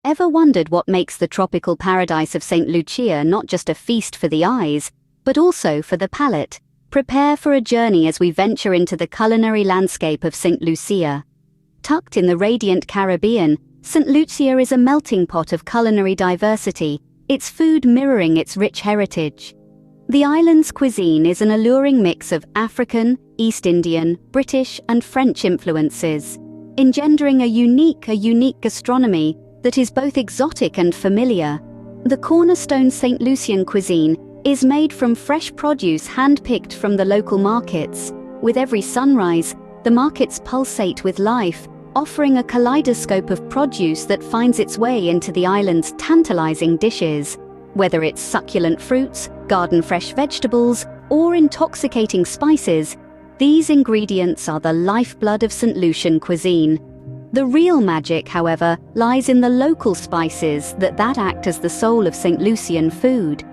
Ever wondered what makes the tropical paradise of St. Lucia not just a feast for the eyes, but also for the palate? Prepare for a journey as we venture into the culinary landscape of St. Lucia. Tucked in the radiant Caribbean, St. Lucia is a melting pot of culinary diversity, its food mirroring its rich heritage. The island's cuisine is an alluring mix of African, East Indian, British, and French influences, engendering a unique gastronomy that is both exotic and familiar. The cornerstone St. Lucian cuisine is made from fresh produce hand-picked from the local markets. With every sunrise, the markets pulsate with life, offering a kaleidoscope of produce that finds its way into the island's tantalizing dishes. Whether it's succulent fruits, garden-fresh vegetables, or intoxicating spices, these ingredients are the lifeblood of St. Lucian cuisine. The real magic, however, lies in the local spices that act as the soul of St. Lucian food.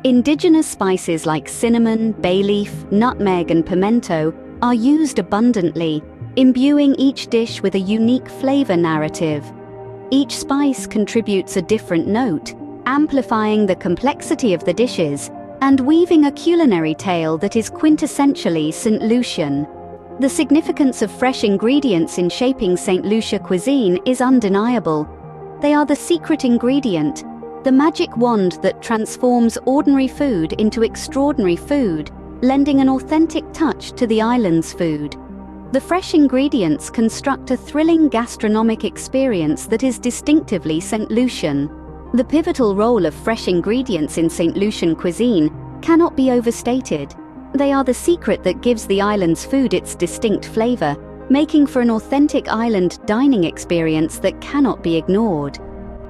Indigenous spices like cinnamon, bay leaf, nutmeg, and pimento are used abundantly, imbuing each dish with a unique flavor narrative. Each spice contributes a different note, amplifying the complexity of the dishes and weaving a culinary tale that is quintessentially St. Lucian. The significance of fresh ingredients in shaping St. Lucia cuisine is undeniable. They are the secret ingredient, the magic wand that transforms ordinary food into extraordinary food, lending an authentic touch to the island's food. The fresh ingredients construct a thrilling gastronomic experience that is distinctively St. Lucian. The pivotal role of fresh ingredients in St. Lucian cuisine cannot be overstated. They are the secret that gives the island's food its distinct flavor, making for an authentic island dining experience that cannot be ignored.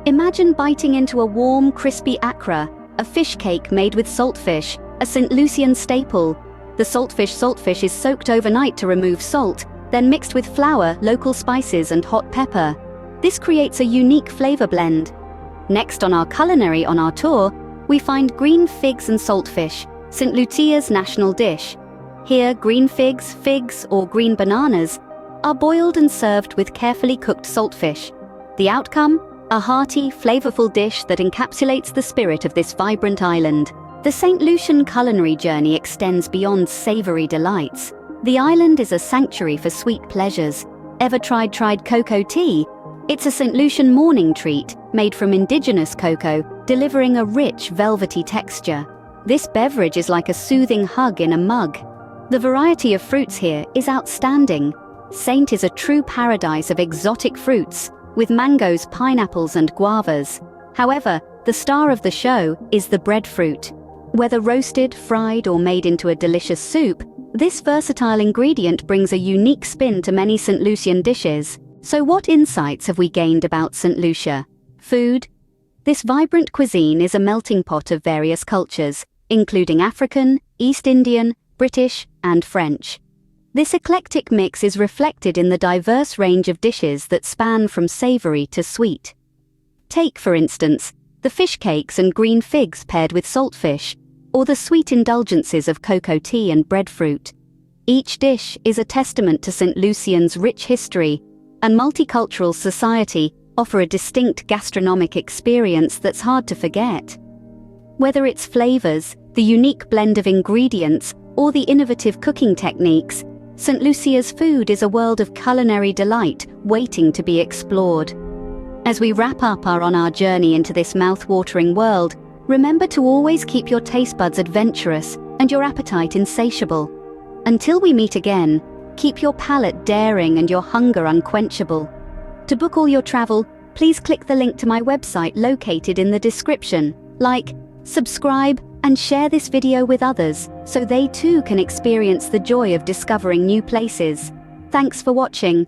Imagine biting into a warm, crispy akra, a fish cake made with saltfish, a St. Lucian staple. The saltfish is soaked overnight to remove salt, then mixed with flour, local spices, and hot pepper. This creates a unique flavor blend. Next on our culinary on our tour, we find green figs and saltfish, St. Lucia's national dish. Here, green figs, or green bananas are boiled and served with carefully cooked saltfish. The outcome? A hearty, flavorful dish that encapsulates the spirit of this vibrant island. The St. Lucian culinary journey extends beyond savory delights. The island is a sanctuary for sweet pleasures. Ever tried cocoa tea? It's a St. Lucian morning treat made from indigenous cocoa, delivering a rich, velvety texture. This beverage is like a soothing hug in a mug. The variety of fruits here is outstanding. Saint is a true paradise of exotic fruits, with mangoes, pineapples, and guavas. However, the star of the show is the breadfruit. Whether roasted, fried, or made into a delicious soup, this versatile ingredient brings a unique spin to many St. Lucian dishes. So what insights have we gained about St. Lucia? Food. This vibrant cuisine is a melting pot of various cultures, including African, East Indian, British, and French. This eclectic mix is reflected in the diverse range of dishes that span from savory to sweet. Take, for instance, the fish cakes and green figs paired with saltfish, or the sweet indulgences of cocoa tea and breadfruit. Each dish is a testament to St. Lucian's rich history and multicultural society, offer a distinct gastronomic experience that's hard to forget. Whether it's flavors, the unique blend of ingredients, or the innovative cooking techniques, St. Lucia's food is a world of culinary delight waiting to be explored. As we wrap up on our journey into this mouth-watering world, remember to always keep your taste buds adventurous and your appetite insatiable. Until we meet again, keep your palate daring and your hunger unquenchable. To book all your travel, please click the link to my website located in the description. Like, subscribe, and share this video with others so they too can experience the joy of discovering new places. Thanks for watching.